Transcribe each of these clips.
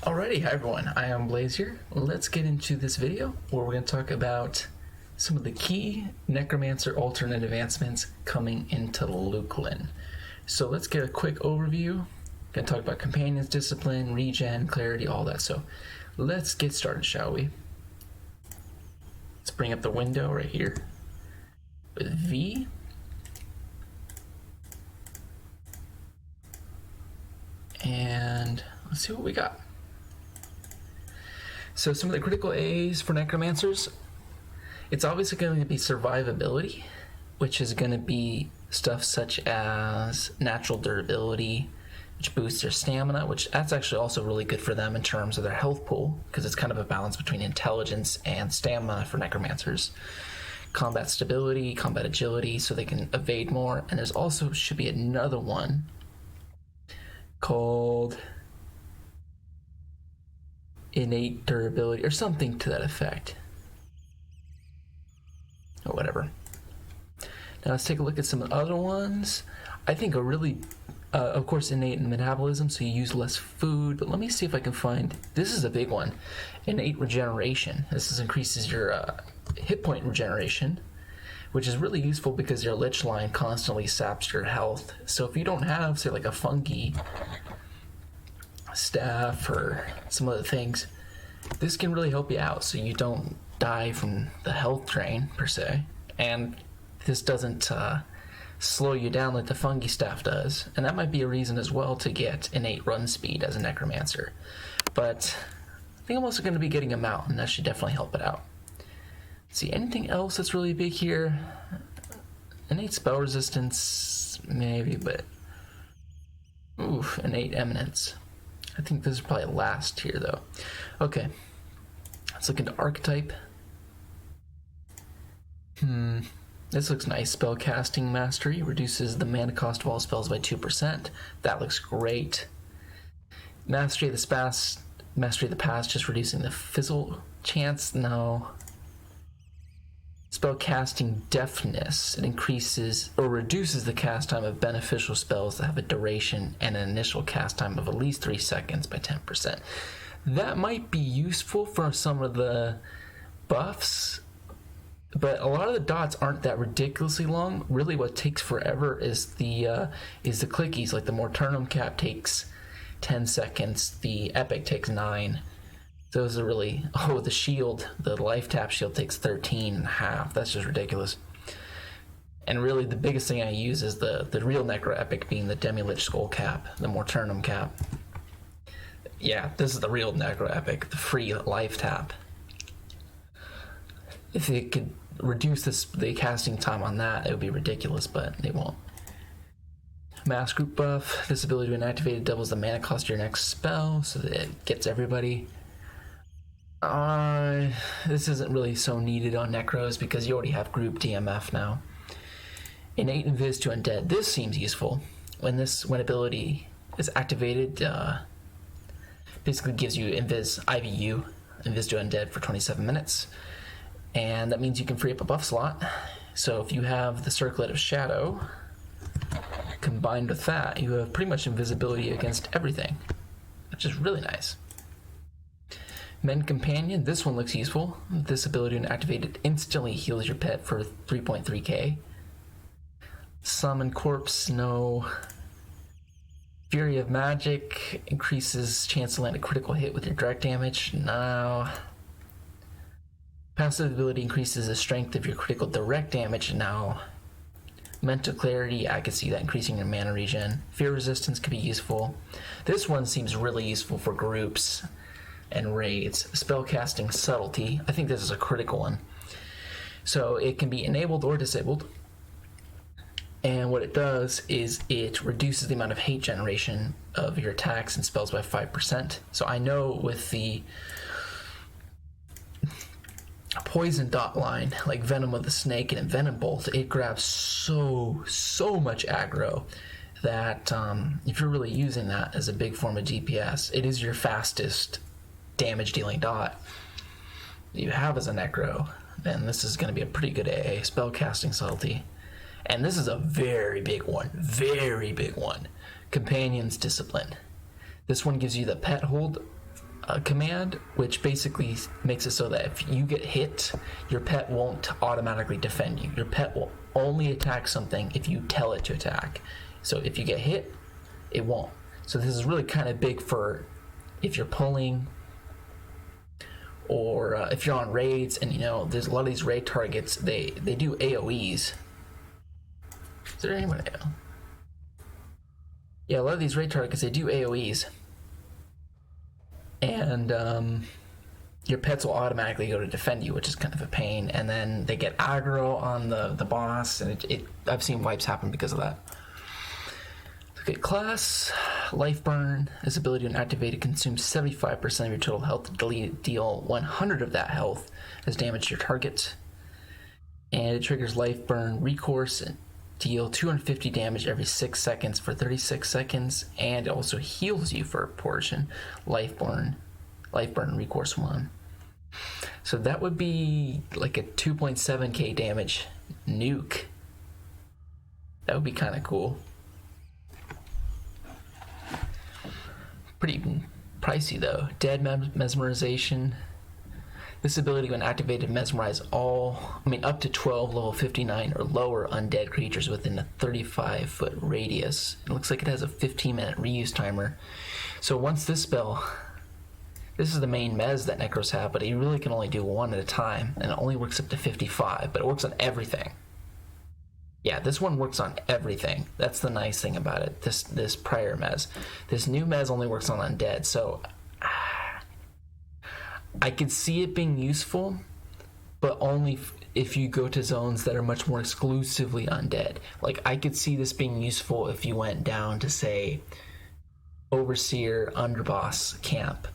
Alrighty, hi everyone, I am Blaze here. Let's get into this video where we're going to talk about some of the key Necromancer alternate advancements coming into Luclin. So let's get a quick overview. Going to talk about companions, discipline, regen, clarity, all that. So let's get started, shall we? Let's bring up the window right here with V. And let's see what we got. So some of the critical A's for Necromancers, it's obviously going to be survivability, which is going to be stuff such as natural durability, which boosts their stamina, which that's actually also really good for them in terms of their health pool, because it's kind of a balance between intelligence and stamina for Necromancers. Combat stability, combat agility, so they can evade more, and there's also should be another one called innate durability or something to that effect, or whatever. Now let's take a look at some other ones. I think are really of course innate metabolism, so you use less food, but let me see if I can find, this is a big one, innate regeneration. This increases your hit point regeneration, which is really useful because your lich line constantly saps your health. So if you don't have, say, like a fungi staff or some other things, this can really help you out so you don't die from the health drain per se, and this doesn't slow you down like the fungi staff does. And that might be a reason as well to get innate run speed as a necromancer, but I think I'm also going to be getting a mount, and that should definitely help it out. See, anything else that's really big here? Innate spell resistance maybe, but innate eminence. I think this is probably last here, though. Okay, let's look into Archetype. This looks nice. Spell casting mastery reduces the mana cost of all spells by 2%. That looks great. Mastery of the past, just reducing the fizzle chance. No. Spell casting deafness, it increases or reduces the cast time of beneficial spells that have a duration and an initial cast time of at least 3 seconds by 10%. That might be useful for some of the buffs, but a lot of the dots aren't that ridiculously long. Really what takes forever is the clickies. Like the Morturnum cap takes 10 seconds, the Epic takes 9. Those are really, the shield, the life tap shield takes 13.5. That's just ridiculous. And really the biggest thing I use is the real Necro Epic, being the Demi-Lich Skull cap, the Morturnum cap. Yeah, this is the real Necro Epic, the free life tap. If it could reduce the casting time on that, it would be ridiculous, but they won't. Mass group buff, this ability when activated doubles the mana cost of your next spell, so that it gets everybody. This isn't really so needed on Necros because you already have group DMF now. Innate Invis to Undead. This seems useful. When ability is activated, basically gives you Invis to Undead for 27 minutes. And that means you can free up a buff slot. So if you have the Circlet of Shadow combined with that, you have pretty much invisibility against everything, which is really nice. Men Companion, this one looks useful. This ability when activated instantly heals your pet for 3.3k. Summon Corpse, no. Fury of Magic increases chance to land a critical hit with your direct damage, no. Passive ability increases the strength of your critical direct damage, no. Mental Clarity, I could see that increasing your mana regen. Fear Resistance could be useful. This one seems really useful for groups and raids. Spellcasting Subtlety, I think this is a critical one. So it can be enabled or disabled, and what it does is it reduces the amount of hate generation of your attacks and spells by 5%. So I know with the poison dot line, like Venom of the Snake and Venom Bolt, it grabs so much aggro that if you're really using that as a big form of DPS, it is your fastest damage dealing dot you have as a Necro, then this is going to be a pretty good AA. Spellcasting Subtlety. And this is a very big one. Companions Discipline. This one gives you the pet hold a command which basically makes it so that if you get hit, your pet won't automatically defend you. Your pet will only attack something if you tell it to attack. So if you get hit, it won't. So this is really kind of big for if you're pulling, or if you're on raids, and there's a lot of these raid targets, they do AoEs. Is there anyone? Yeah, a lot of these raid targets, they do AoEs. And your pets will automatically go to defend you, which is kind of a pain. And then they get aggro on the boss, and I've seen wipes happen because of that. Look at class. Life Burn. This ability, when activated, consumes 75% of your total health to deal 100 of that health as damage to your target. And it triggers Life Burn recourse and deal 250 damage every 6 seconds for 36 seconds, and it also heals you for a portion. Life Burn recourse 1. So that would be like a 2.7k damage nuke. That would be kind of cool. Pretty pricey though. Dead Mesmerization. This ability, when activated, mesmerize up to 12 level 59 or lower undead creatures within a 35-foot radius. It looks like it has a 15-minute reuse timer. So once this spell, this is the main mez that Necros have, but you really can only do one at a time, and it only works up to 55, but it works on everything. Yeah, this one works on everything. That's the nice thing about it, this prior mez. This new mez only works on undead, so I could see it being useful, but only if you go to zones that are much more exclusively undead. Like, I could see this being useful if you went down to, say, Overseer Underboss Camp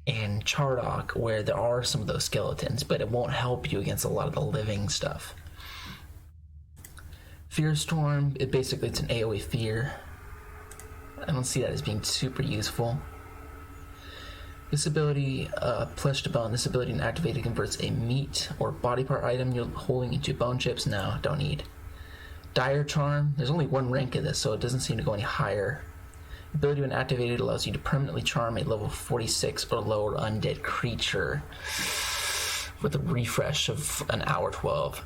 in Chardock, where there are some of those skeletons, but it won't help you against a lot of the living stuff. Fear Storm, it's an AoE fear. I don't see that as being super useful. This ability, Flesh to Bone, this ability when activated converts a meat or body part item you're holding into bone chips. No, don't need. Dire Charm, there's only one rank in this, so it doesn't seem to go any higher. Ability when activated allows you to permanently charm a level 46 or lower undead creature with a refresh of an hour 12.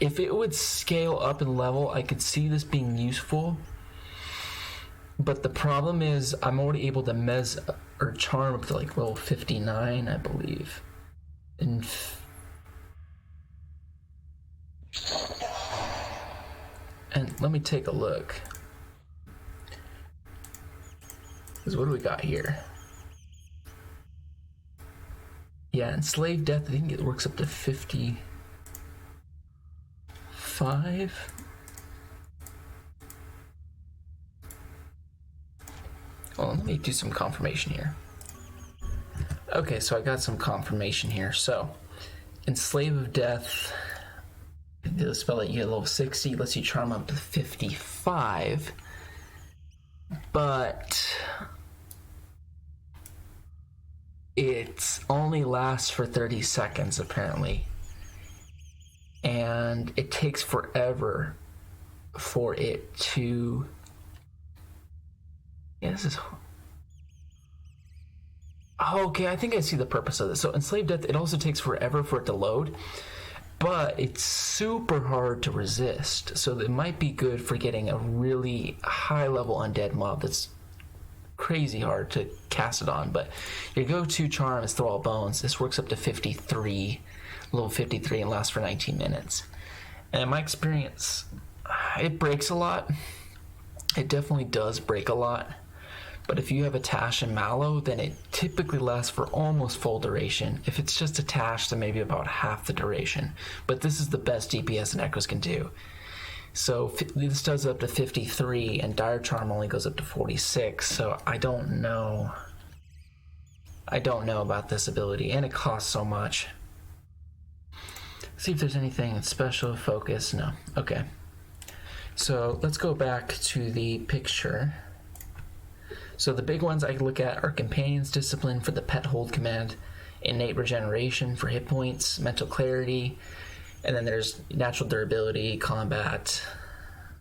If it would scale up in level, I could see this being useful. But the problem is, I'm already able to mez or charm up to like level 59, I believe. And let me take a look. Because what do we got here? Yeah, Enslaved Death, I think it works up to 55. Well, let me do some confirmation here. Okay, so I got some confirmation here. So, Enslave of Death, the spell that you get level 60, lets you charm up to 55, but it only lasts for 30 seconds, apparently. And it takes forever for it to... Yeah, this is... Okay, I think I see the purpose of this. So Enslaved Death, it also takes forever for it to load, but it's super hard to resist. So it might be good for getting a really high-level undead mob that's crazy hard to cast it on. But your go-to charm is Throw All Bones. This works up to 53, level 53, and lasts for 19 minutes. And in my experience, it breaks a lot. It definitely does break a lot. But if you have a Tash and Mallow, then it typically lasts for almost full duration. If it's just a Tash, then maybe about half the duration. But this is the best DPS Necros can do. So this does up to 53, and Dire Charm only goes up to 46, so I don't know. I don't know about this ability, and it costs so much. See if there's anything special, focus, no. Okay. So let's go back to the picture. So the big ones I can look at are Companion's Discipline for the Pet Hold command, Innate Regeneration for hit points, Mental Clarity, and then there's Natural Durability, Combat,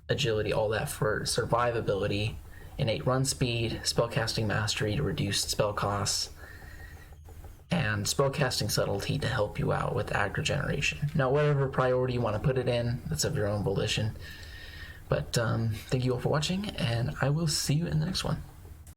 Agility, all that for survivability, innate run speed, spellcasting mastery to reduce spell costs, and spellcasting subtlety to help you out with aggro generation. Now, whatever priority you want to put it in, that's of your own volition. But thank you all for watching, and I will see you in the next one.